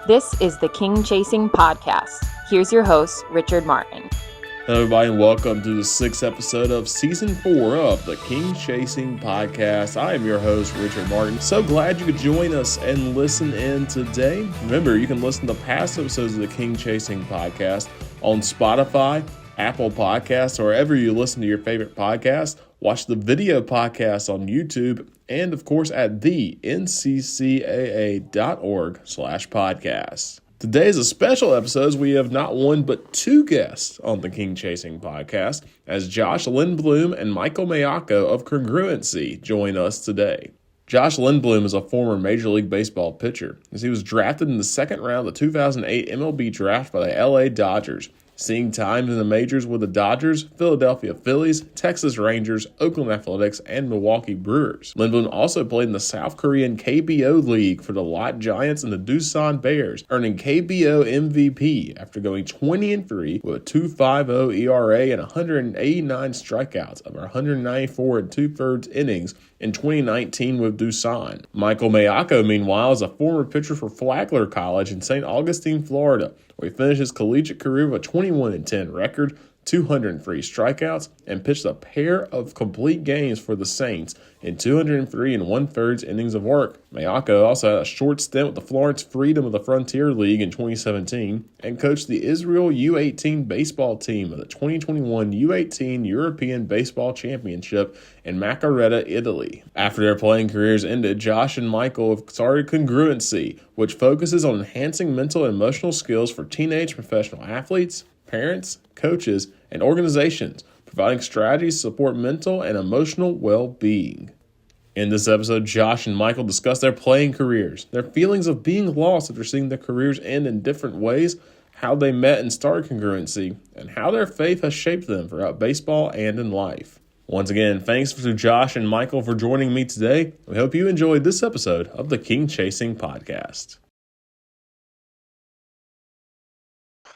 This is the King Chasing Podcast. Here's your host, Richard Martin. Hello, everybody, and welcome to the 6th episode of Season 4 of the King Chasing Podcast. I am your host, Richard Martin. So glad you could join us and listen in today. Remember, you can listen to past episodes of the King Chasing Podcast on Spotify, Apple Podcasts, or wherever you listen to your favorite podcast. Watch the video podcast on YouTube, and of course at the nccaa.org/podcast. Today is a special episode as we have not one but two guests on the King Chasing Podcast, as Josh Lindblom and Michael Maiocco of Congruency join us today. Josh Lindblom is a former Major League Baseball pitcher, as he was drafted in the second round of the 2008 MLB draft by the LA Dodgers, seeing time in the majors with the Dodgers, Philadelphia Phillies, Texas Rangers, Oakland Athletics, and Milwaukee Brewers. Lindblom also played in the South Korean KBO League for the Lotte Giants and the Doosan Bears, earning KBO MVP after going 20-3 with a 2.50 ERA and 189 strikeouts over 194 2/3 innings in 2019 with Doosan. Michael Maiocco, meanwhile, is a former pitcher for Flagler College in St. Augustine, Florida, where he finished his collegiate career with a 21-10 record, 203 strikeouts, and pitched a pair of complete games for the Saints in 203 1/3 innings of work. Maiocco also had a short stint with the Florence Freedom of the Frontier League in 2017 and coached the Israel U18 baseball team of the 2021 U18 European Baseball Championship in Macerata, Italy. After their playing careers ended, Josh and Michael have started Congruency, which focuses on enhancing mental and emotional skills for teenage professional athletes, parents, coaches, and organizations, providing strategies to support mental and emotional well-being. In this episode, Josh and Michael discuss their playing careers, their feelings of being lost after seeing their careers end in different ways, how they met and started Congruency, and how their faith has shaped them throughout baseball and in life. Once again, thanks to Josh and Michael for joining me today. We hope you enjoyed this episode of the King Chasing Podcast.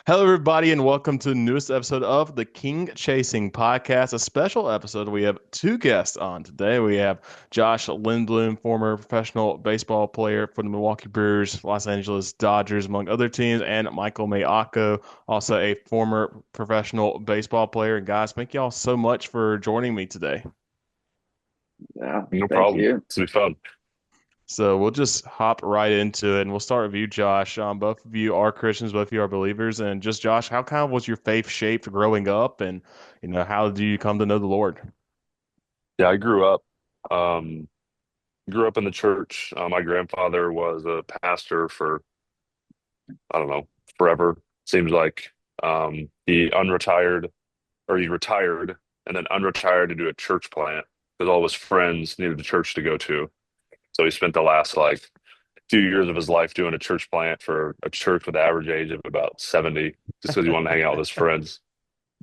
Hello, everybody, and welcome to the newest episode of the King Chasing Podcast, a special episode. We have two guests on today. We have Josh Lindblom, former professional baseball player for the Milwaukee Brewers, Los Angeles Dodgers, among other teams, and Michael Maiocco, also a former professional baseball player. And guys, thank you all so much for joining me today. Yeah, No thank problem. you. It's gonna be fun. So we'll just hop right into it, and we'll start with you, Josh. Both of you are Christians, both of you are believers, and just Josh, how kind of was your faith shaped growing up, and how did you come to know the Lord? Yeah, I um, grew up in the church. My grandfather was a pastor for, I don't know, forever. Seems like he retired and then unretired to do a church plant because all of his friends needed a church to go to. So he spent the last few years of his life doing a church plant for a church with an average age of about 70, just because he wanted to hang out with his friends.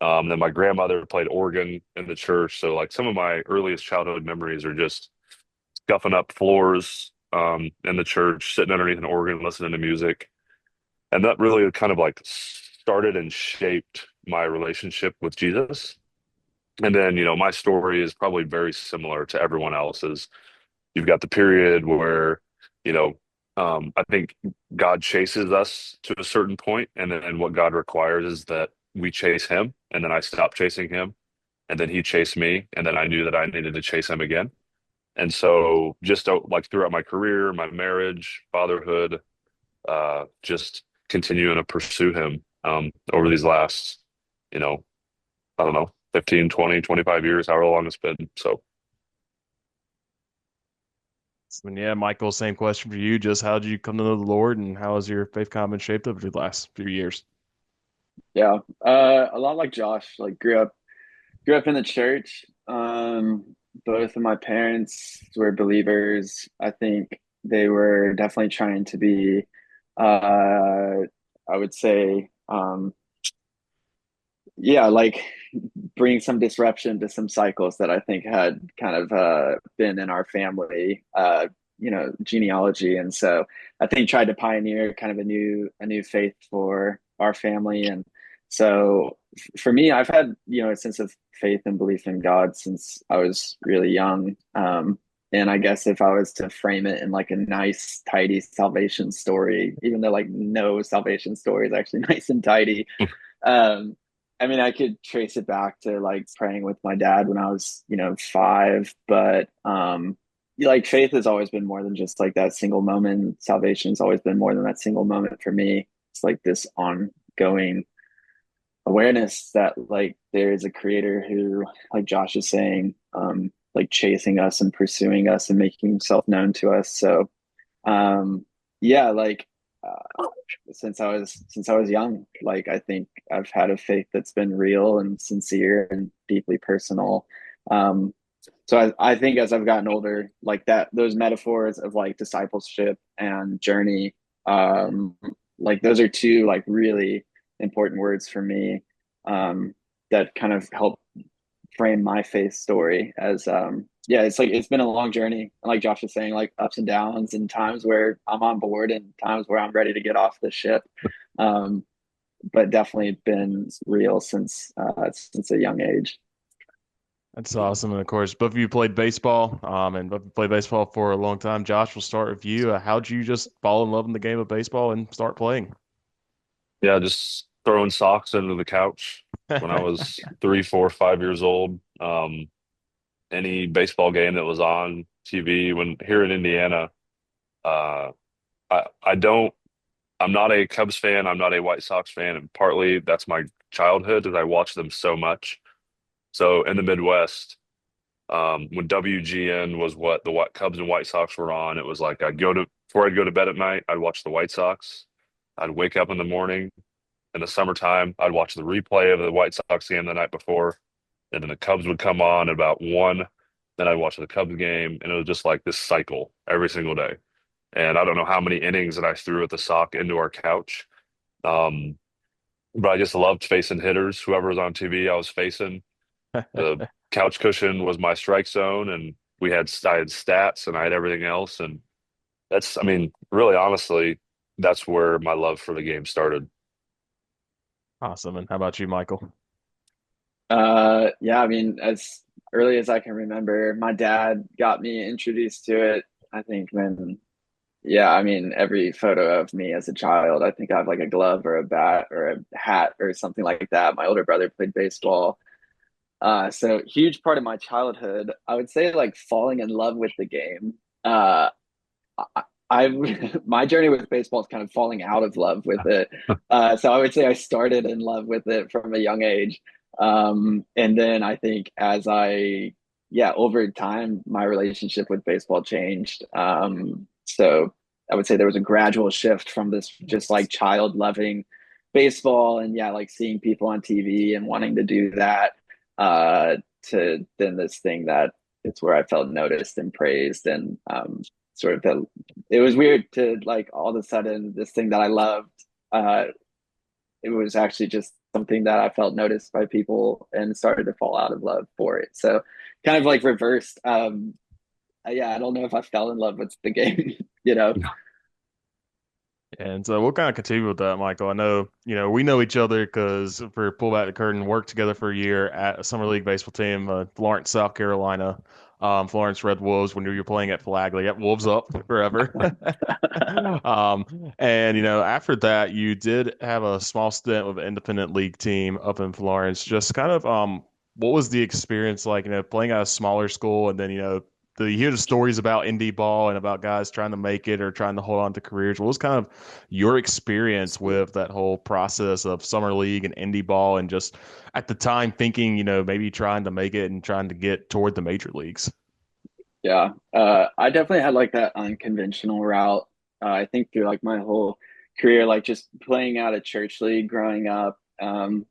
Then my grandmother played organ in the church. So some of my earliest childhood memories are just scuffing up floors in the church, sitting underneath an organ, listening to music. And that really kind of started and shaped my relationship with Jesus. And then, my story is probably very similar to everyone else's. You've got the period where, I think God chases us to a certain point, and then what God requires is that we chase him, and then I stopped chasing him, and then he chased me, and then I knew that I needed to chase him again. And so just throughout my career, my marriage, fatherhood, just continuing to pursue him over these last, I don't know, 15, 20, 25 years, however long it's been. So. And yeah, Michael, same question for you. Just how did you come to know the Lord, and how has your faith kind of been shaped over the last few years? Yeah, a lot like Josh. Grew up in the church. Both of my parents were believers. I think they were definitely trying to be, I would say, yeah, bring some disruption to some cycles that I think had kind of been in our family, genealogy, and so I think tried to pioneer kind of a new faith for our family. And so for me, I've had a sense of faith and belief in God since I was really young. And I guess if I was to frame it in like a nice, tidy salvation story, even though like no salvation story is actually nice and tidy, um, I mean, I could trace it back to like praying with my dad when I was, 5, but like faith has always been more than just like that single moment. Salvation has always been more than that single moment for me. It's like this ongoing awareness that like there is a creator who, like Josh is saying, like chasing us and pursuing us and making himself known to us. So yeah, like since I was young, like I think I've had a faith that's been real and sincere and deeply personal. So I think as I've gotten older, like that, those metaphors of like discipleship and journey, like those are two like really important words for me, that kind of help frame my faith story as yeah, it's like it's been a long journey. And like Josh was saying, like ups and downs and times where I'm on board and times where I'm ready to get off the ship. Um, but definitely been real since a young age. That's awesome. And of course, both of you played baseball, and both of you played baseball for a long time. Josh, we'll start with you. How'd you just fall in love in the game of baseball and start playing? Yeah, just throwing socks into the couch when I was 3, 4, 5 years old. Any baseball game that was on TV when here in Indiana, uh, I don't. I'm not a Cubs fan. I'm not a White Sox fan, and partly that's my childhood, as I watched them so much. So in the Midwest, when WGN was what the Cubs and White Sox were on, it was like before I'd go to bed at night, I'd watch the White Sox. I'd wake up in the morning in the summertime, I'd watch the replay of the White Sox game the night before, and then the Cubs would come on at about 1. Then I'd watch the Cubs game, and it was just like this cycle every single day. And I don't know how many innings that I threw at the sock into our couch. Um, but I just loved facing hitters. Whoever was on TV, I was facing. The couch cushion was my strike zone, and I had stats and I had everything else. And I mean, really honestly, that's where my love for the game started. Awesome. And how about you, Michael? Yeah, I mean, as early as I can remember, my dad got me introduced to it. I think when, yeah, I mean, every photo of me as a child, I think I have like a glove or a bat or a hat or something like that. My older brother played baseball. So huge part of my childhood, I would say like falling in love with the game. I my journey with baseball is kind of falling out of love with it. So I would say I started in love with it from a young age. And then I think yeah, over time, my relationship with baseball changed. So I would say there was a gradual shift from this just like child loving baseball and yeah, like seeing people on TV and wanting to do that, to then this thing that it's where I felt noticed and praised and sort of it was weird to like all of a sudden this thing that I loved, uh, it was actually just something that I felt noticed by people and started to fall out of love for it. So kind of like reversed. Yeah, I don't know if I fell in love with the game, you know. And so we'll kind of continue with that, Michael. I know, we know each other because for Pull Back the Curtain, worked together for a year at a summer league baseball team, Florence, South Carolina, Florence Red Wolves when you were playing at Flagler. Yep, Wolves up forever. um, and, after that, you did have a small stint with an independent league team up in Florence. Just kind of, what was the experience like, playing at a smaller school and then, you hear the stories about indie ball and about guys trying to make it or trying to hold on to careers. What was kind of your experience with that whole process of summer league and indie ball and just at the time thinking, maybe trying to make it and trying to get toward the major leagues? Yeah, I definitely had like that unconventional route. I think through like my whole career, like just playing out a church league growing up,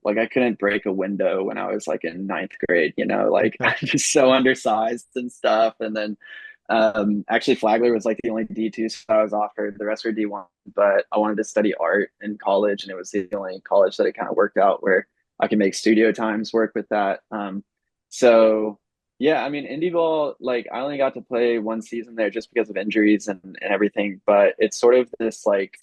like I couldn't break a window when I was like in ninth grade, like I'm just so undersized and stuff. And then actually Flagler was like the only D2 spot I was offered. The rest were D1, but I wanted to study art in college, and it was the only college that it kind of worked out where I could make studio times work with that. So yeah, I mean, indie ball, like I only got to play one season there just because of injuries and everything, but it's sort of this like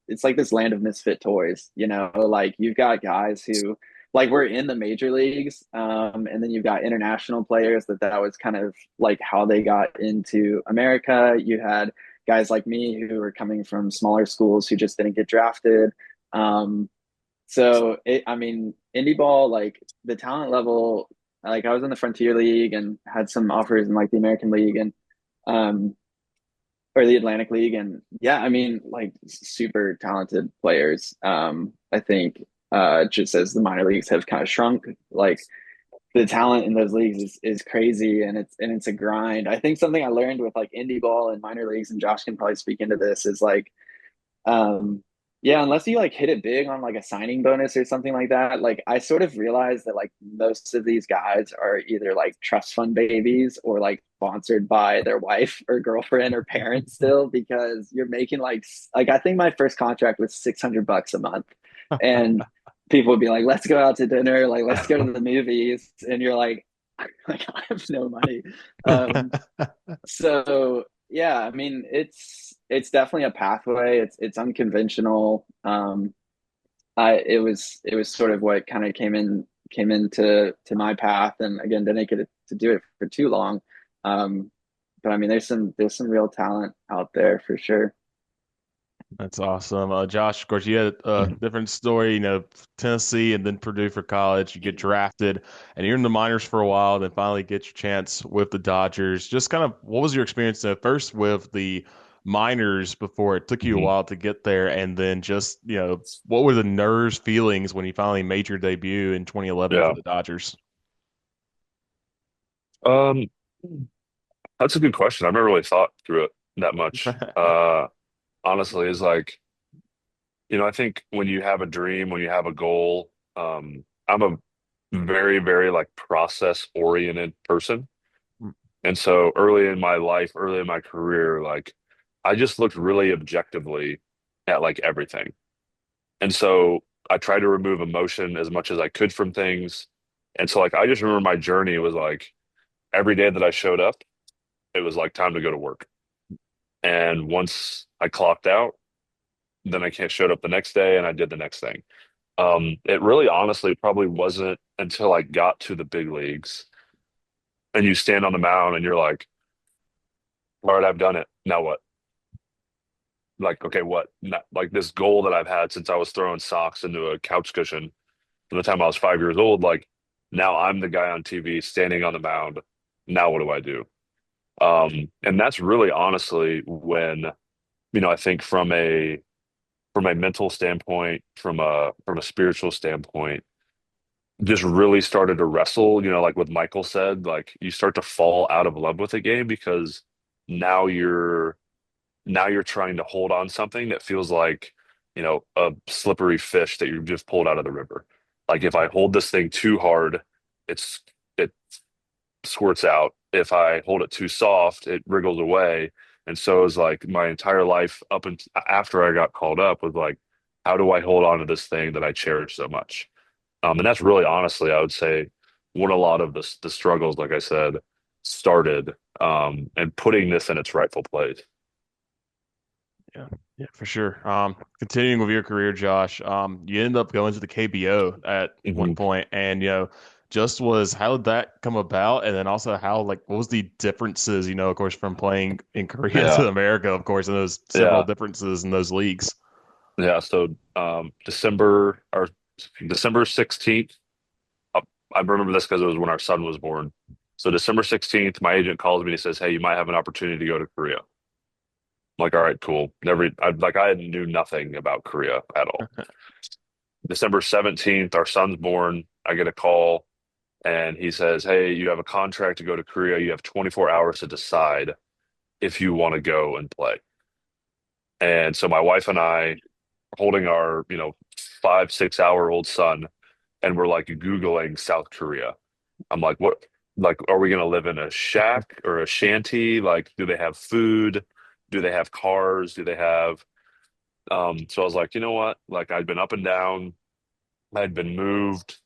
it's like this land of misfit toys, like you've got guys who like we're in the major leagues, and then you've got international players that was kind of like how they got into America. You had guys like me who were coming from smaller schools who just didn't get drafted. Um, I mean, indie ball, like the talent level, like I was in the Frontier League and had some offers in like the American League and um or the Atlantic League, and yeah, I mean, like super talented players. I think just as the minor leagues have kind of shrunk, like the talent in those leagues is crazy, and it's a grind. I think something I learned with like indie ball and minor leagues, and Josh can probably speak into this, is like um, yeah, unless you like hit it big on like a signing bonus or something like that, like I sort of realized that like most of these guys are either like trust fund babies or like sponsored by their wife or girlfriend or parents still, because you're making like I think my first contract was $600 a month, and people would be like, "Let's go out to dinner, like let's go to the movies," and you're like, like I have no money. Um, so yeah, I mean, it's definitely a pathway. It's unconventional. I it was sort of what kind of came into my path, and again, didn't get to do it for too long. But I mean, there's some real talent out there for sure. That's awesome. Josh, of course, you had a different story, Tennessee and then Purdue for college. You get drafted and you're in the minors for a while, then finally get your chance with the Dodgers. Just kind of what was your experience first with the minors before it took you a Mhm. while to get there? And then just, what were the nerves, feelings when you finally made your debut in 2011 for Yeah. the Dodgers? Um, that's a good question. I've never really thought through it that much. Honestly, is like, I think when you have a dream, when you have a goal, I'm a very, very like process oriented person. And so early in my life, early in my career, like I just looked really objectively at like everything. And so I tried to remove emotion as much as I could from things. And so like I just remember my journey was like every day that I showed up, it was like time to go to work. And once I clocked out, then I can't showed up the next day and I did the next thing. It really honestly probably wasn't until I got to the big leagues and you stand on the mound and you're like, all right, I've done it. Now what? Like, okay, what? Not, like this goal that I've had since I was throwing socks into a couch cushion from the time I was 5 years old. Like, now I'm the guy on TV standing on the mound. Now what do I do? And that's really honestly when, I think from a mental standpoint, from a spiritual standpoint, just really started to wrestle, like what Michael said, like you start to fall out of love with the game because now you're now you're trying to hold on something that feels like, a slippery fish that you've just pulled out of the river. Like if I hold this thing too hard, it squirts out. If I hold it too soft, it wriggles away. And so is like my entire life up and after I got called up was like, how do I hold on to this thing that I cherish so much? And that's really honestly, I would say, what a lot of the struggles, like I said, started, and putting this in its rightful place. Yeah, yeah, for sure. Continuing with your career, Josh, you ended up going to the KBO at one Mhm. point, and just was how did that come about, and then also how like what was the differences, of course, from playing in Korea Yeah, to America, of course, and those several yeah, differences in those leagues. yeah. So December 16th, I remember this because it was when our son was born. So December 16th, my agent calls me and he says, "Hey, you might have an opportunity to go to Korea." I'm like, all right, cool. I knew nothing about Korea at all. December 17th, our son's born. I get a call and he says, "Hey, you have a contract to go to Korea. You have 24 hours to decide if you want to go and play." And so my wife and I are holding our, 5, 6 hour old son, and we're like Googling South Korea. I'm like, what? Like, are we going to live in a shack or a shanty? Like, do they have food? Do they have cars? Do they have, so I was like, you know what? Like, I'd been up and down. I'd been moved.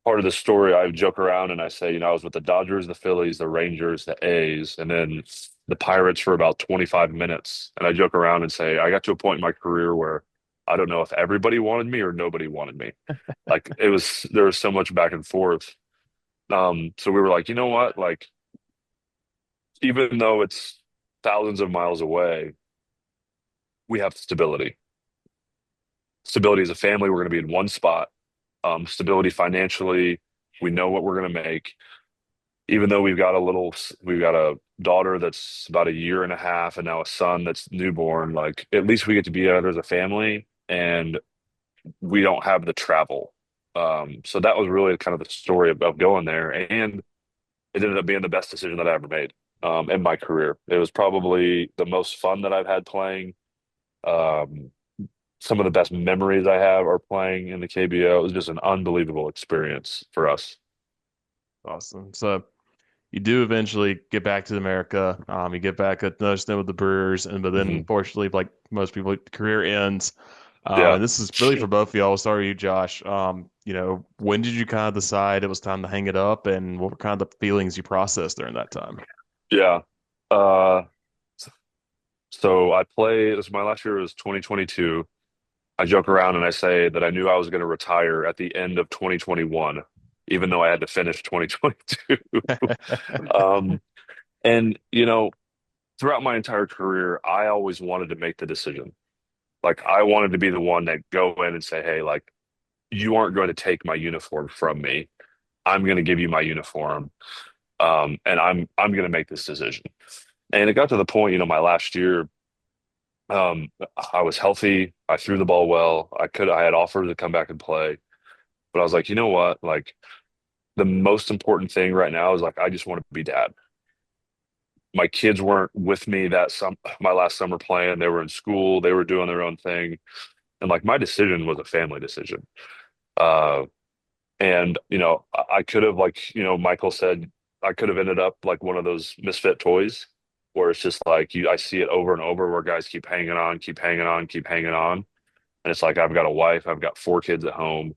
Part of the story, I joke around and I say, I was with the Dodgers, the Phillies, the Rangers, the A's, and then the Pirates for about 25 minutes. And I joke around and say, I got to a point in my career where I don't know if everybody wanted me or nobody wanted me. Like there was so much back and forth. So we were like, you know what? Like, even though it's thousands of miles away, we have stability. Stability as a family, we're going to be in one spot. Stability financially, we know what we're going to make. Even though we've got a daughter that's about a year and a half and now a son that's newborn, like at least we get to be together as a family and we don't have the travel. So that was really kind of the story of going there. And it ended up being the best decision that I ever made in my career. It was probably the most fun that I've had playing. Um, some of the best memories I have are playing in the KBO. It was just an unbelievable experience for us. Awesome. So you do eventually get back to America. You get back at another stint with the Brewers, and but then Mhm. unfortunately, like most people, the career ends. Yeah. And this is really for both of y'all. I'll start with you, Josh. When did you kind of decide it was time to hang it up, and what were kind of the feelings you processed during that time? Yeah. Uh, so I play, this my last year was 2022. I joke around and I say that I knew I was going to retire at the end of 2021, even though I had to finish 2022. Um, and throughout my entire career, I always wanted to make the decision. Like I wanted to be the one that go in and say, "Hey, like you aren't going to take my uniform from me. I'm going to give you my uniform, and I'm going to make this decision." And it got to the point, my last year, I was healthy. I threw the ball well. I had offers to come back and play, but I was like, you know what? Like the most important thing right now is like I just want to be dad. My kids weren't with me my last summer playing. They were in school. They were doing their own thing, and like my decision was a family decision. Uh, and I could have like Michael said, I could have ended up like one of those misfit toys where it's just like I see it over and over where guys keep hanging on, keep hanging on, keep hanging on. And it's like I've got a wife, I've got four kids at home.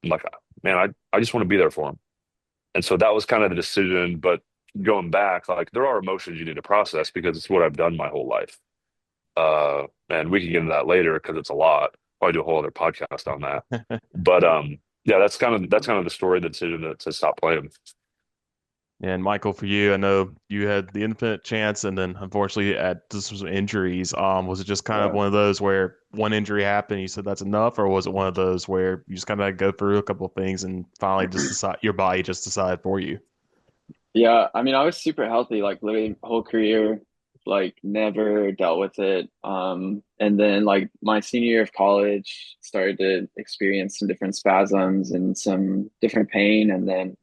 I'm like, man, I just want to be there for them. And so that was kind of the decision. But going back, like there are emotions you need to process because it's what I've done my whole life. And we can get into that later because it's a lot. Probably do a whole other podcast on that. But yeah, that's kind of the story, the decision to stop playing. And Michael, for you, I know you had the infinite chance, and then unfortunately, at just some injuries. Was it just kind of Yeah. one of those where one injury happened, you said that's enough, or was it one of those where you just kind of go through a couple of things and finally just decide your body just decided for you? Yeah, I mean, I was super healthy, like literally whole career, like never dealt with it. And then like my senior year of college, started to experience some different spasms and some different pain. And then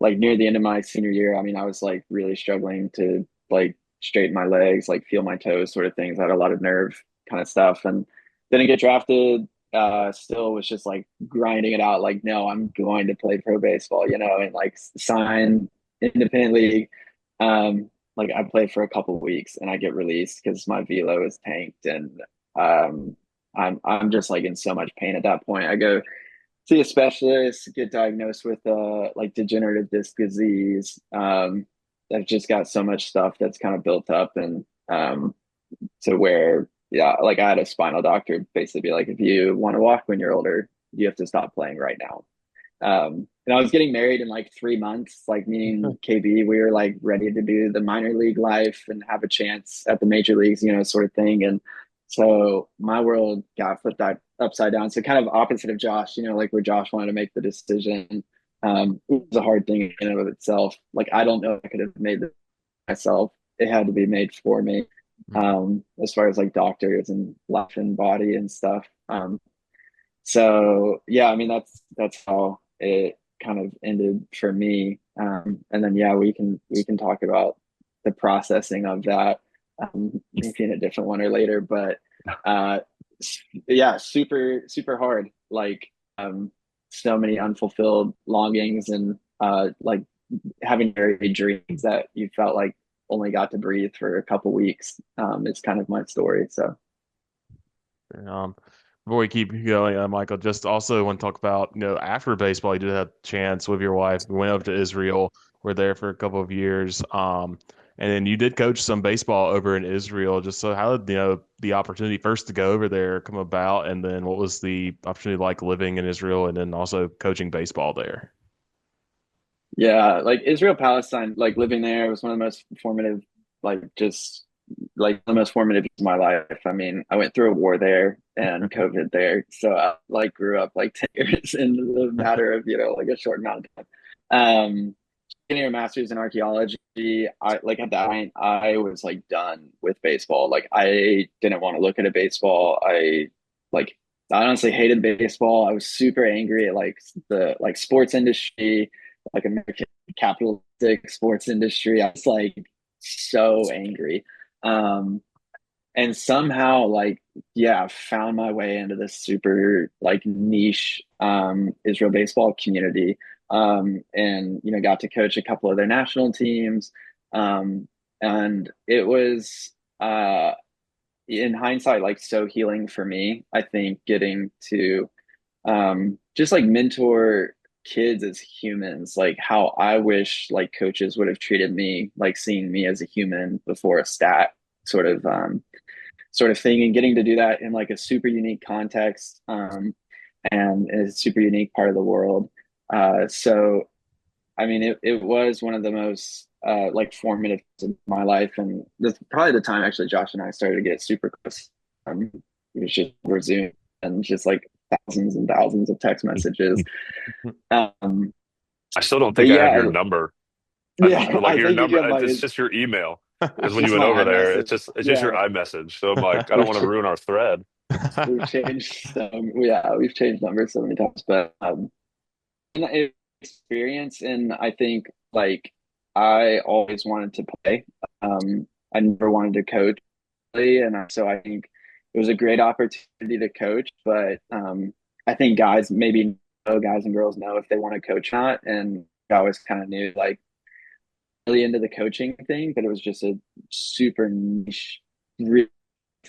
like near the end of my senior year, I mean, I was like really struggling to like straighten my legs, like feel my toes, sort of things. I had a lot of nerve kind of stuff, and didn't get drafted. Still was just like grinding it out. Like, no, I'm going to play pro baseball, and like sign independent league. Like I played for a couple of weeks and I get released because my velo is tanked, and um, I'm just like in so much pain at that point. I go see a specialist, get diagnosed with like degenerative disc disease. I've just got so much stuff that's kind of built up, and to where yeah, like I had a spinal doctor basically be like, if you want to walk when you're older, you have to stop playing right now. And I was getting married in like 3 months, like me and KB, we were like ready to do the minor league life and have a chance at the major leagues, sort of thing. And so my world got flipped upside down. So kind of opposite of Josh, like where Josh wanted to make the decision. It was a hard thing in and of itself. Like I don't know if I could have made it myself. It had to be made for me. As far as like doctors and life and body and stuff. So yeah, I mean that's how it kind of ended for me. And then yeah, we can talk about the processing of that, maybe in a different one or later. But uh, yeah, super super hard. Like so many unfulfilled longings, and like having buried dreams that you felt like only got to breathe for a couple weeks. Is kind of my story. So Um, Before we keep going, Michael, just also want to talk about, after baseball, you did have a chance with your wife. We went over to Israel. We're there for a couple of years. And then you did coach some baseball over in Israel. Just so how did the opportunity first to go over there come about, and then what was the opportunity like living in Israel and then also coaching baseball there? Yeah, like Israel Palestine, like living there was one of the most formative, like just like the most formative of my life. I mean, I went through a war there and COVID there, so I like grew up like 10 years in the matter of like a short amount of time. Getting a master's in archaeology, I like at that point I was like done with baseball. Like I didn't want to look at a baseball. Like I honestly hated baseball. I was super angry at like the like sports industry, like American capitalistic sports industry. I was like so angry. Um, and somehow like yeah, found my way into this super like niche Israel baseball community, and got to coach a couple of their national teams, and it was in hindsight like so healing for me. I think getting to just like mentor kids as humans, like how I wish like coaches would have treated me, like seeing me as a human before a stat sort of sort of thing, and getting to do that in like a super unique context, and a super unique part of the world. So I mean, it was one of the most like formative of my life, and this probably the time actually Josh and I started to get super close. It was just over Zoom and just like thousands and thousands of text messages. Um, I still don't but think I have your yeah, number. yeah, Like I your think you number, get my it's just your email. Because it's when you just went my over there, iMessage. it's just your Yeah, iMessage. So I'm like, I don't we've want to ruin our thread. we've changed yeah, we've changed numbers so many times, but experience, and I think like I always wanted to play. I never wanted to coach, really, and so I think it was a great opportunity to coach. But I think guys maybe know, guys and girls know if they want to coach or not, and I always kind of knew like really into the coaching thing, but it was just a super niche, really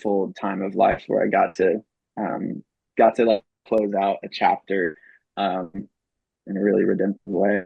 full time of life where I got to like close out a chapter in a really redemptive way.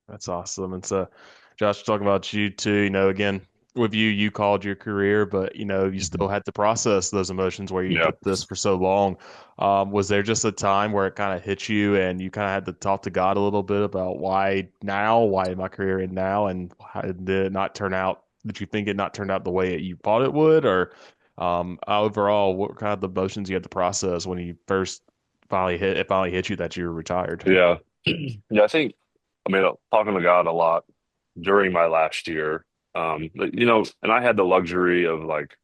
That's awesome. And so, Josh, talking about you too, again, with you, you called your career, but you still had to process those emotions where you Yeah. did this for so long. Was there just a time where it kind of hit you and you kind of had to talk to God a little bit about why now, why my career in now, and how did it not turn out? Did you think it not turned out the way you thought it would, or overall, what were kind of the emotions you had to process when you first finally hit you that you were retired? Yeah. Yeah. I mean, talking to God a lot during my last year, and I had the luxury of like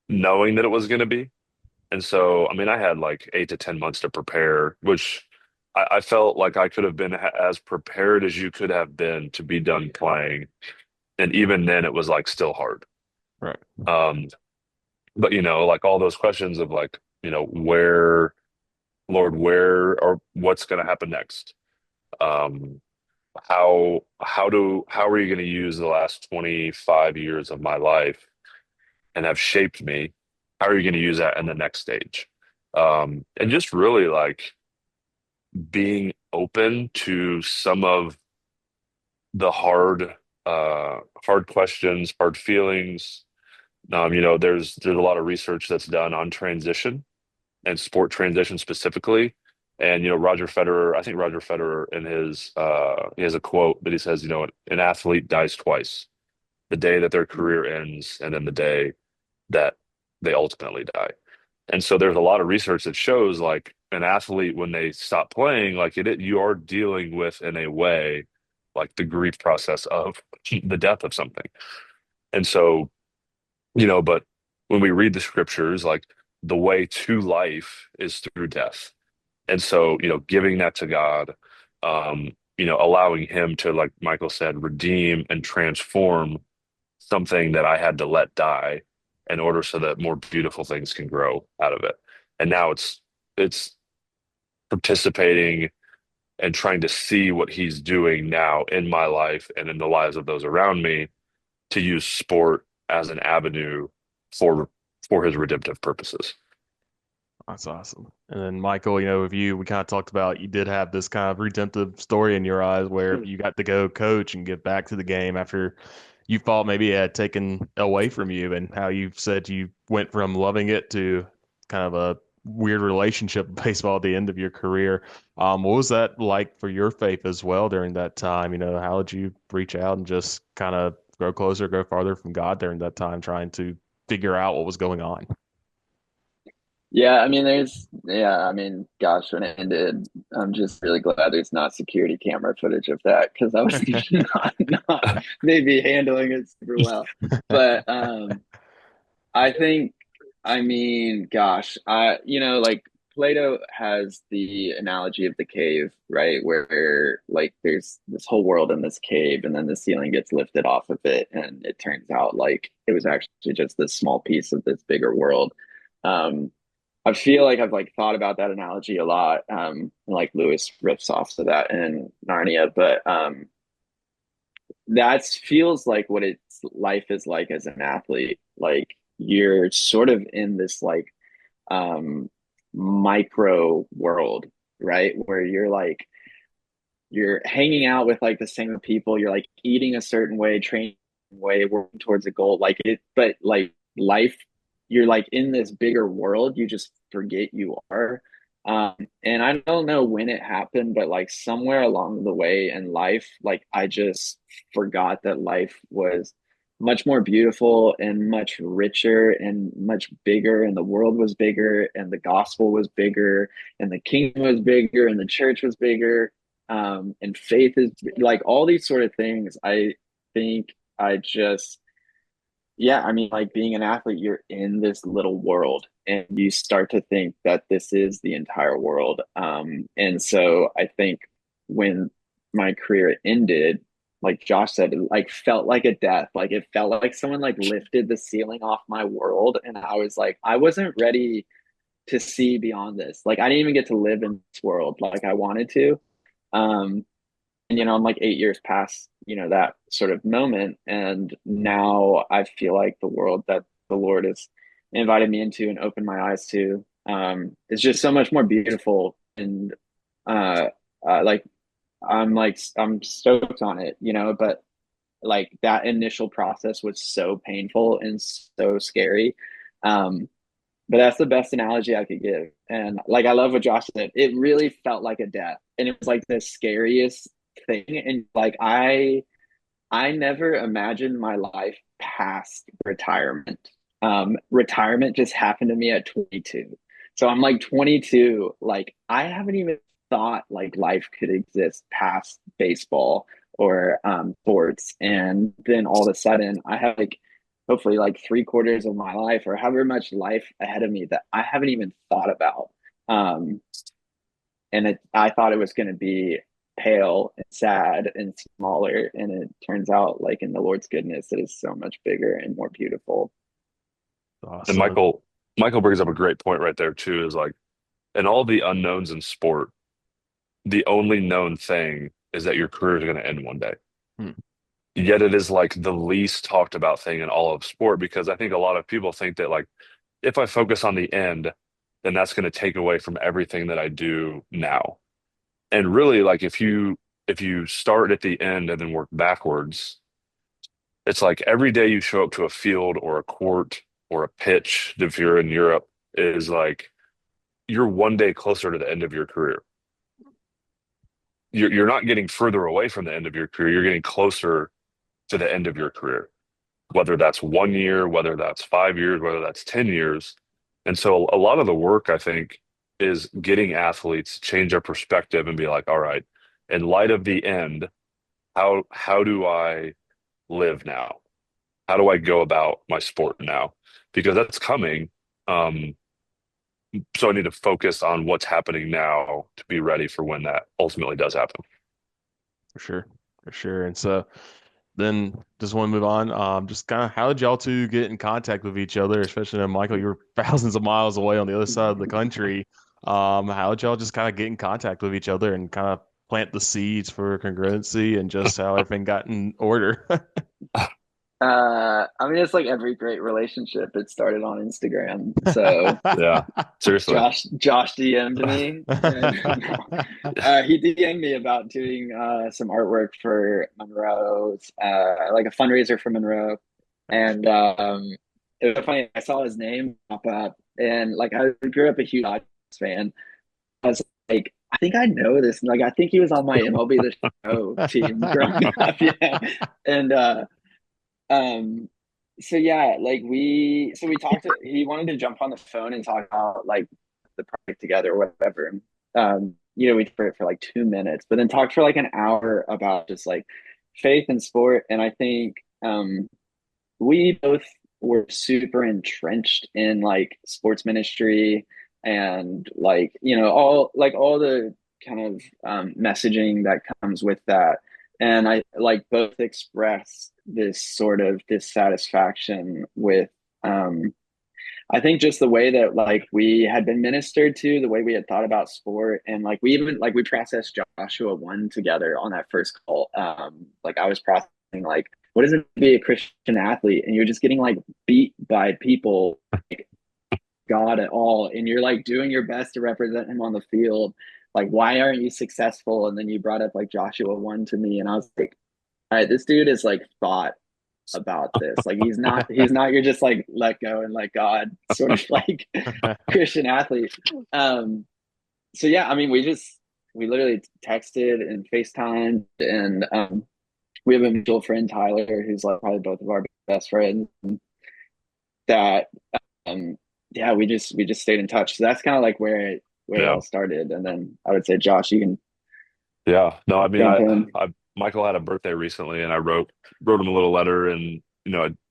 knowing that it was going to be. And so, I mean, I had like 8 to 10 months to prepare, which I felt like I could have been as prepared as you could have been to be done playing. And even then, it was like still hard. Right. Um, but like all those questions of like, where, Lord, where or what's going to happen next? Um, how are you going to use the last 25 years of my life and have shaped me? How are you going to use that in the next stage? And just really like being open to some of the hard questions, hard feelings. There's a lot of research that's done on transition and sport transition specifically. And I think Roger Federer in his he has a quote that he says, an athlete dies twice, the day that their career ends and then the day that they ultimately die. And so there's a lot of research that shows like an athlete when they stop playing, like you are dealing with in a way like the grief process of the death of something. And so, but when we read the scriptures, like the way to life is through death. And so, giving that to God, allowing him to, like Michael said, redeem and transform something that I had to let die in order so that more beautiful things can grow out of it. And now it's participating and trying to see what he's doing now in my life and in the lives of those around me to use sport as an avenue for his redemptive purposes. That's awesome. And then Michael, with you, we kind of talked about you did have this kind of redemptive story in your eyes where you got to go coach and get back to the game after, you thought maybe it had taken away from you, and how you've said you went from loving it to kind of a weird relationship with baseball at the end of your career. What was that like for your faith as well during that time? How did you reach out and just kind of grow closer, go farther from God during that time, trying to figure out what was going on? Yeah, I mean, gosh, when it ended, I'm just really glad there's not security camera footage of that because I was not maybe handling it super well. But I think, I mean, gosh, like Plato has the analogy of the cave, right? Where like there's this whole world in this cave, and then the ceiling gets lifted off of it, and it turns out like it was actually just this small piece of this bigger world. Um, I feel like I've like thought about that analogy a lot. Like Lewis rips off to that in Narnia, but that feels like what its life is like as an athlete. Like you're sort of in this like um micro world, right? Where you're hanging out with like the same people, you're like eating a certain way, training a way, working towards a goal, like it, but like life, you're like in this bigger world, you just forget you are. And I don't know when it happened, but like somewhere along the way in life, like I just forgot that life was much more beautiful and much richer and much bigger, and the world was bigger, and the gospel was bigger, and the kingdom was bigger, and the church was bigger, and faith is like all these sort of things. I think I just, yeah, I mean, like being an athlete, you're in this little world and you start to think that this is the entire world. And so I think when my career ended, like Josh said, it like felt like a death. Like it felt like someone like lifted the ceiling off my world. And I was like, I wasn't ready to see beyond this. Like I didn't even get to live in this world like I wanted to. Um, and I'm like 8 years past, that sort of moment. And now I feel like the world that the Lord has invited me into and opened my eyes to is just so much more beautiful. And uh, like I'm stoked on it, but like that initial process was so painful and so scary. Um, but that's the best analogy I could give. And like I love what Josh said. It really felt like a death. And it was like the scariest thing. And like I never imagined my life past retirement. Retirement just happened to me at 22. So I'm like 22, like I haven't even thought like life could exist past baseball or sports. And then all of a sudden I have like hopefully like 3/4 of my life or however much life ahead of me that I haven't even thought about. Um, and I thought it was going to be pale and sad and smaller, and it turns out like in the Lord's goodness it is so much bigger and more beautiful. And Awesome. Michael brings up a great point right there too, is like in all the unknowns in sport, the only known thing is that your career is going to end one day. Hmm. Yet it is like the least talked about thing in all of sport, because I think a lot of people think that like if I focus on the end, then that's going to take away from everything that I do now. And really, like if you start at the end and then work backwards, it's like every day you show up to a field or a court or a pitch, if you're in Europe, is like you're one day closer to the end of your career. You're not getting further away from the end of your career. You're getting closer to the end of your career, whether that's 1 year, whether that's 5 years, whether that's 10 years. And so a lot of the work, I think, is getting athletes to change their perspective and be like, all right, in light of the end, how do I live now? How do I go about my sport now? Because that's coming. Um, so I need to focus on what's happening now to be ready for when that ultimately does happen. For sure. For sure. And so then just want to move on. Just kind of how did y'all two get in contact with each other, especially Michael, you were thousands of miles away on the other side of the country. How did y'all just kind of get in contact with each other and kind of plant the seeds for congruency and just how everything got in order? I mean, it's like every great relationship. It started on Instagram. So Yeah, seriously. Josh DM'd me, and he DM'd me about doing some artwork for Monroe's, like a fundraiser for Monroe. And it was funny. I saw his name pop up, and like I grew up a huge Dodgers fan. I was like, I think I know this. Like, I think he was on my MLB The Show team growing up. Yeah, and um, so yeah, like we talked. He wanted to jump on the phone and talk about like the project together or whatever. We talked for it for like 2 minutes, but then talked for like an hour about just like faith and sport. And I think we both were super entrenched in like sports ministry and like all the kind of messaging that comes with that. And I like both expressed this sort of dissatisfaction with I think just the way that like we had been ministered to, the way we had thought about sport, and like we even like we processed Joshua 1 together on that first call. Like I was processing like what is it to be a Christian athlete, and you're just getting like beat by people like God at all, and you're like doing your best to represent him on the field. Like, why aren't you successful? And then you brought up like Joshua 1 to me, and I was like, all right, this dude is like thought about this. Like he's not you're just like let go and let God sort of like Christian athlete. So yeah, I mean we literally texted and FaceTimed, and we have a mutual friend Tyler who's like probably both of our best friends that yeah, we just stayed in touch. So that's kind of like where it Yeah. all started. And then I would say Josh, you can Yeah. No, I mean, jump in. Michael had a birthday recently, and I wrote him a little letter, and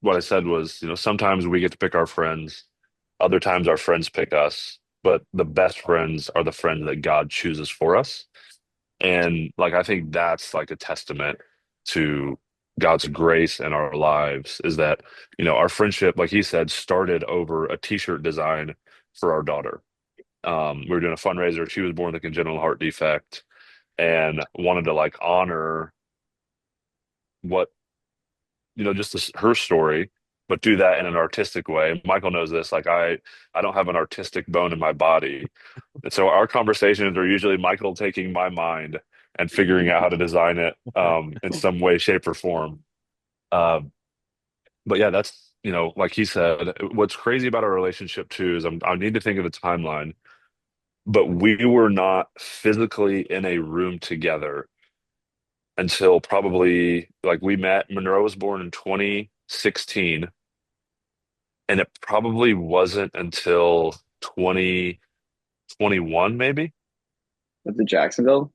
what I said was, sometimes we get to pick our friends, other times our friends pick us, but the best friends are the friends that God chooses for us. And like I think that's like a testament to God's grace in our lives is that, our friendship, like he said, started over a t-shirt design for our daughter. We were doing a fundraiser. She was born with a congenital heart defect and wanted to like honor what, just her story, but do that in an artistic way. Michael knows this. Like I don't have an artistic bone in my body. And so our conversations are usually Michael taking my mind and figuring out how to design it in some way, shape, or form. Um, but yeah, that's, like he said, what's crazy about our relationship too is I need to think of a timeline, but we were not physically in a room together until probably like we met. Monroe was born in 2016, and it probably wasn't until 2021, maybe With the Jacksonville?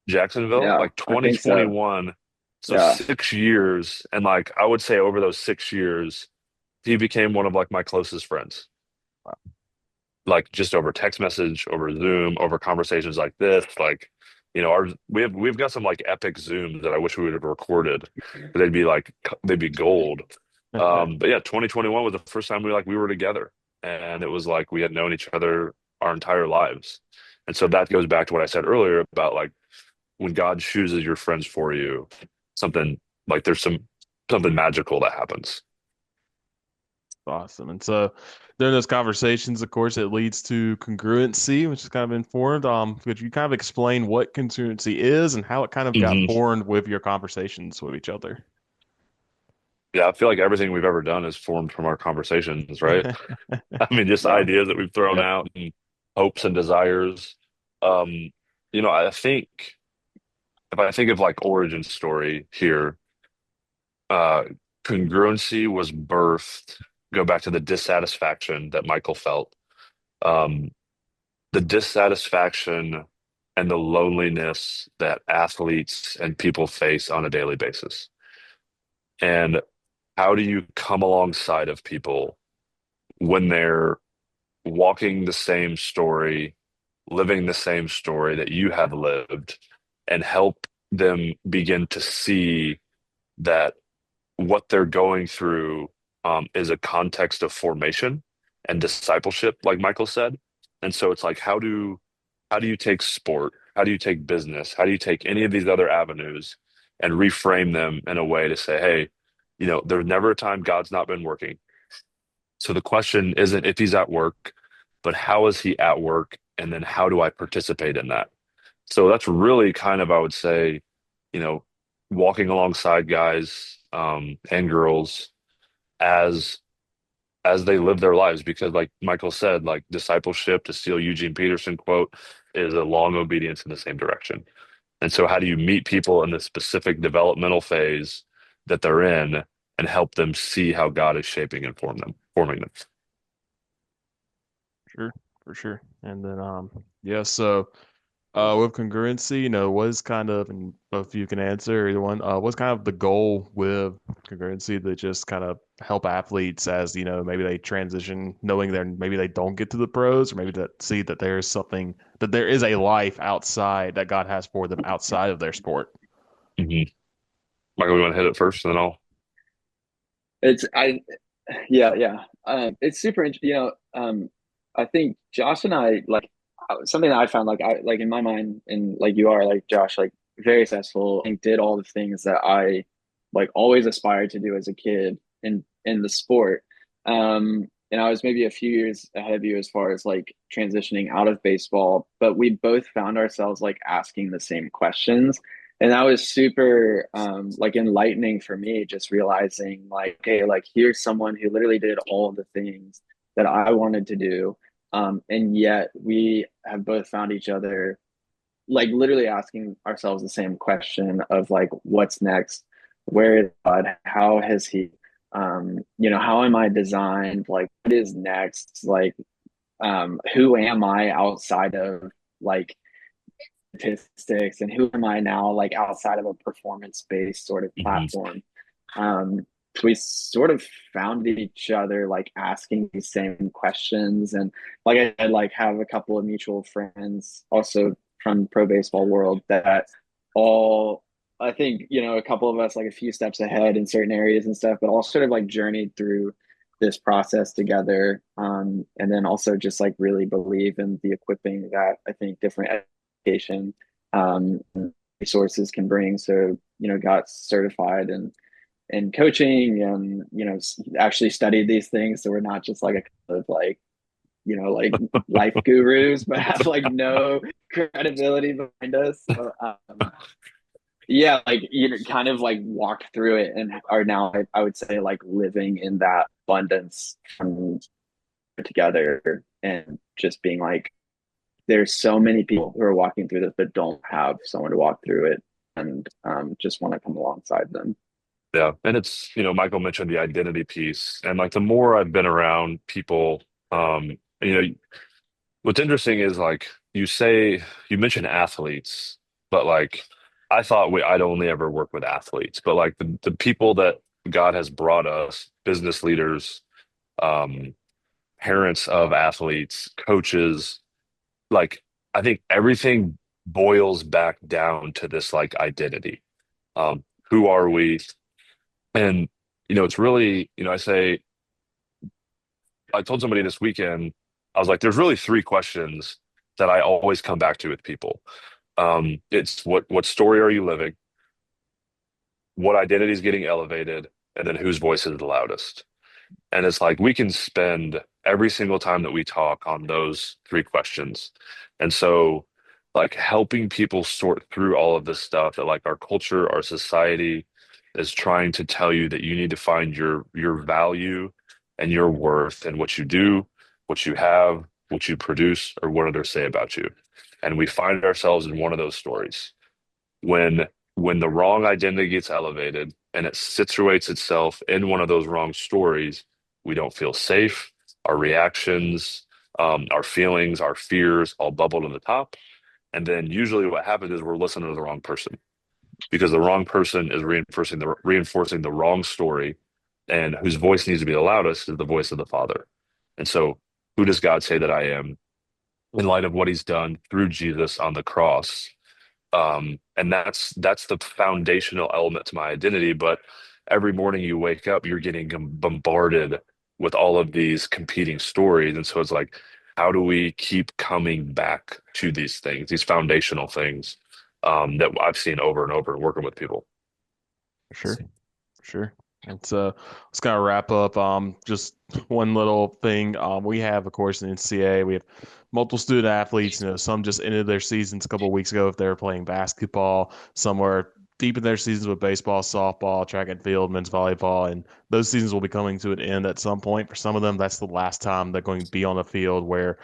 Jacksonville, Yeah, like I think so. 2021. So Yeah. 6 years. And like I would say over those 6 years, he became one of like my closest friends. Like just over text message, over Zoom, over conversations like this. Like, we've got some like epic Zooms that I wish we would have recorded. But they'd be gold. But yeah, 2021 was the first time we were together. And it was like we had known each other our entire lives. And so that goes back to what I said earlier about like when God chooses your friends for you, something like there's something magical that happens. Awesome. And so during those conversations, of course, it leads to congruency, which is kind of informed. Could you kind of explain what congruency is and how it kind of got Hmm. formed with your conversations with each other? Yeah, I feel like everything we've ever done is formed from our conversations, right? I mean, just Yeah. ideas that we've thrown Yep. out and hopes and desires. Um, I think if I think of like origin story here, uh, congruency was birthed, go back to the dissatisfaction that Michael felt. Um, the dissatisfaction and the loneliness that athletes and people face on a daily basis. And how do you come alongside of people when they're walking the same story, living the same story that you have lived, and help them begin to see that what they're going through is a context of formation and discipleship, like Michael said. And so it's like, how do you take sport? How do you take business? How do you take any of these other avenues and reframe them in a way to say, hey, There's never a time God's not been working. So the question isn't if he's at work, but how is he at work? And then how do I participate in that? So that's really kind of, I would say, you know, walking alongside guys and girls as they live their lives. Because like Michael said, like discipleship, to steal Eugene Peterson quote, is a long obedience in the same direction. And so how do you meet people in the specific developmental phase that they're in and help them see how God is shaping and forming them? Sure, for sure. And then, yeah, so with congruency, was kind of, and both of you can answer either one, what's kind of the goal with congruency to just kind of help athletes as, maybe they transition, knowing they're maybe they don't get to the pros, or maybe that see that there's something, that there is a life outside that God has for them outside of their sport. hmm Michael, you want to hit it first, and then I'll. It's I Yeah, yeah. It's super interesting. I think Josh and I like something that I found like I like in my mind, and like you are like Josh, like very successful and did all the things that I like always aspired to do as a kid in the sport. And I was maybe a few years ahead of you as far as like transitioning out of baseball, but we both found ourselves like asking the same questions. And that was super like enlightening for me, just realizing like, hey, like here's someone who literally did all the things that I wanted to do. And yet we have both found each other like literally asking ourselves the same question of like, what's next? Where is God? How has he, how am I designed? Like, what is next? Like, who am I outside of like statistics, and who am I now like outside of a performance based sort of Mhm. platform? Um, we sort of found each other like asking these same questions, and like I said, like have a couple of mutual friends also from pro baseball world that all I think a couple of us like a few steps ahead in certain areas and stuff, but all sort of like journeyed through this process together, and then also just like really believe in the equipping that I think different education resources can bring. So got certified in coaching, and actually studied these things, so we're not just like a kind of like like life gurus, but have like no credibility behind us. So yeah, like kind of like walked through it and are now I would say like living in that abundance together, and just being like there's so many people who are walking through this but don't have someone to walk through it, and just want to come alongside them. Yeah. And it's, Michael mentioned the identity piece. And like the more I've been around people, what's interesting is like you mentioned athletes, but like I thought I'd only ever work with athletes, but like the people that God has brought us, business leaders, um, parents of athletes, coaches, like I think everything boils back down to this like identity. Who are we? And it's really, I told somebody this weekend, I was like, there's really three questions that I always come back to with people. It's what story are you living? What identity is getting elevated? And then whose voice is the loudest? And it's like we can spend every single time that we talk on those three questions. And so, like, helping people sort through all of this stuff that, like, our culture, our society is trying to tell you that you need to find your value and your worth and what you do, what you have, what you produce, or what others say about you. And we find ourselves in one of those stories when the wrong identity gets elevated and it situates itself in one of those wrong stories, we don't feel safe. Our reactions, our feelings, our fears all bubble to the top. And then usually what happens is we're listening to the wrong person because the wrong person is reinforcing the wrong story, and whose voice needs to be the loudest is the voice of the Father. And so who does God say that I am in light of what he's done through Jesus on the cross? And that's the foundational element to my identity. But every morning you wake up, you're getting bombarded with all of these competing stories. And so it's like, how do we keep coming back to these things, these foundational things that I've seen over and over working with people? For sure. For sure. And so let's kind of wrap up. Just one little thing. We have, of course, in NCAA, we have multiple student athletes. Some just ended their seasons a couple of weeks ago if they were playing basketball. Some were deep in their seasons with baseball, softball, track and field, men's volleyball, and those seasons will be coming to an end at some point. For some of them, that's the last time they're going to be on a field where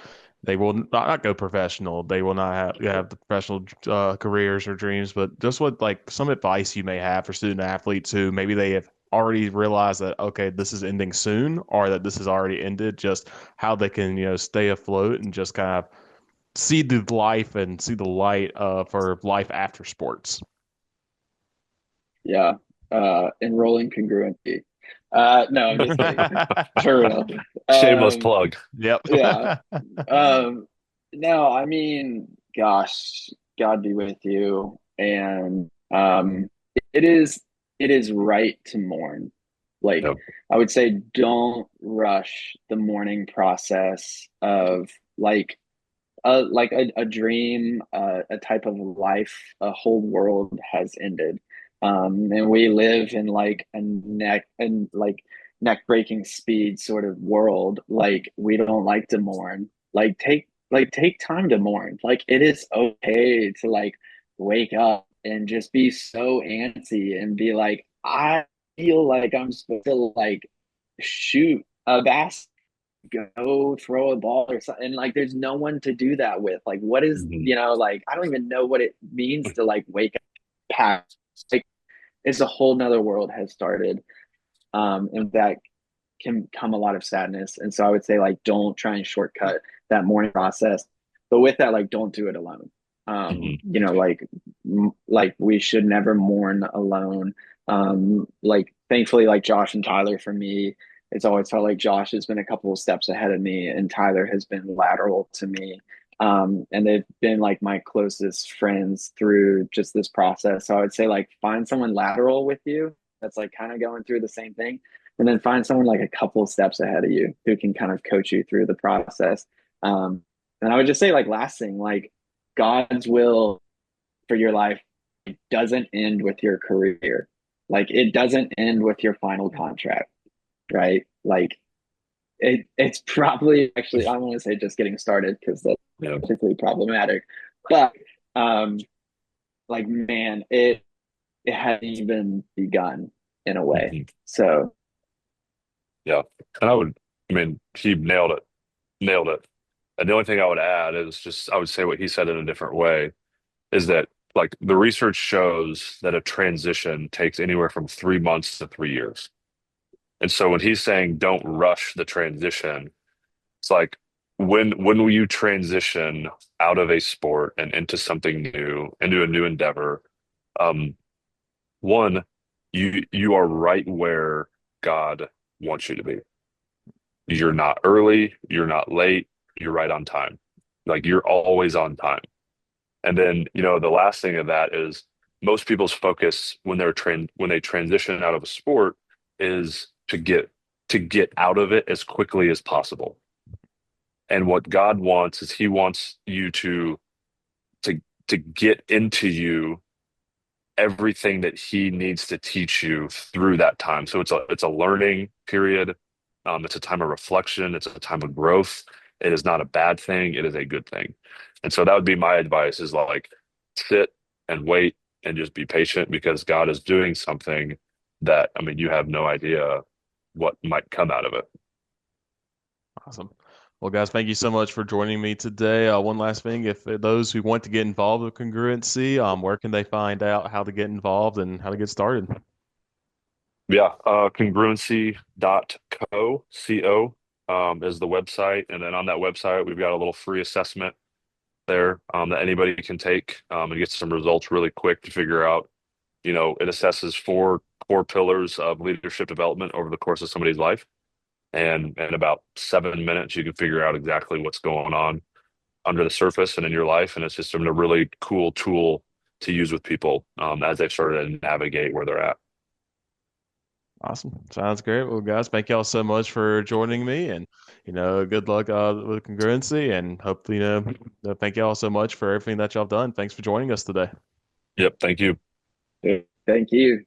they will not go professional. They will not have the professional careers or dreams. But just what like some advice you may have for student athletes who maybe they have already realized that okay, this is ending soon, or that this has already ended. Just how they can stay afloat and just kind of see the life and see the light for life after sports. Yeah. Enrolling congruency. No, I'm just kidding. For real. Shameless Um, plug. Yep. yeah. No, I mean, gosh, God be with you. And it is it is right to mourn. Like Yep. I would say don't rush the mourning process of a dream, a type of life, a whole world has ended. And we live in like a neck breaking speed sort of world. Like we don't like to mourn. Take time to mourn. Like it is okay to like wake up and just be so antsy and be like, I feel like I'm supposed to like shoot a basketball, go throw a ball or something. And like, there's no one to do that with. Like, what is, Mhm. like, I don't even know what it means to like wake up past. Like, it's a whole nother world has started. And that can come a lot of sadness. And so I would say, like, don't try and shortcut that mourning process. But with that, like, don't do it alone. Mhm. Like we should never mourn alone. Like thankfully, like Josh and Tyler for me, it's always felt like Josh has been a couple of steps ahead of me, and Tyler has been lateral to me. And they've been like my closest friends through just this process. So I would say like find someone lateral with you that's like kind of going through the same thing, and then find someone like a couple steps ahead of you who can kind of coach you through the process. And I would just say like last thing, like God's will for your life doesn't end with your career. Like it doesn't end with your final contract, right? Like it's probably actually I want to say just getting started because that's Yeah. particularly problematic. But um like man, it hasn't even begun in a way. Mhm. So Yeah. And I mean, he nailed it. Nailed it. And the only thing I would add is just, I would say what he said in a different way is that, like, the research shows that a transition takes anywhere from 3 months to 3 years. And so when he's saying don't rush the transition, it's like when will you transition out of a sport and into something new, into a new endeavor? Um, one, you are right where God wants you to be. You're not early, you're not late, you're right on time. Like you're always on time. And then, the last thing of that is most people's focus when when they transition out of a sport is to get out of it as quickly as possible. And what God wants is he wants you to to get into you everything that he needs to teach you through that time. So it's a learning period. It's a time of reflection. It's a time of growth. It is not a bad thing. It is a good thing. And so that would be my advice is like sit and wait and just be patient because God is doing something that, I mean, you have no idea what might come out of it. Awesome. Well, guys, thank you so much for joining me today. One last thing, if those who want to get involved with congruency, where can they find out how to get involved and how to get started? Yeah, congruency.co is the website. And then on that website, we've got a little free assessment there that anybody can take and get some results really quick to figure out. It assesses four core pillars of leadership development over the course of somebody's life. And in about 7 minutes, you can figure out exactly what's going on under the surface and in your life. And it's just been a really cool tool to use with people as they've started to navigate where they're at. Awesome. Sounds great. Well, guys, thank y'all so much for joining me and, good luck with congruency and hopefully, thank y'all so much for everything that y'all have done. Thanks for joining us today. Yep. Thank you. thank you.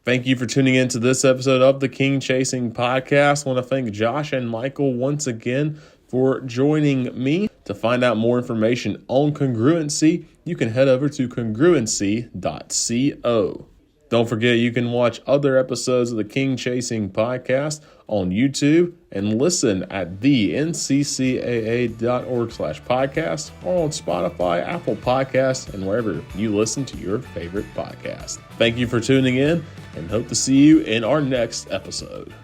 Thank you for tuning in to this episode of the King Chasing Podcast. I want to thank Josh and Michael once again for joining me. To find out more information on congruency, you can head over to congruency.co. Don't forget you can watch other episodes of the King Chasing Podcast on YouTube and listen at theNCCAA.org/podcast or on Spotify, Apple Podcasts, and wherever you listen to your favorite podcast. Thank you for tuning in and hope to see you in our next episode.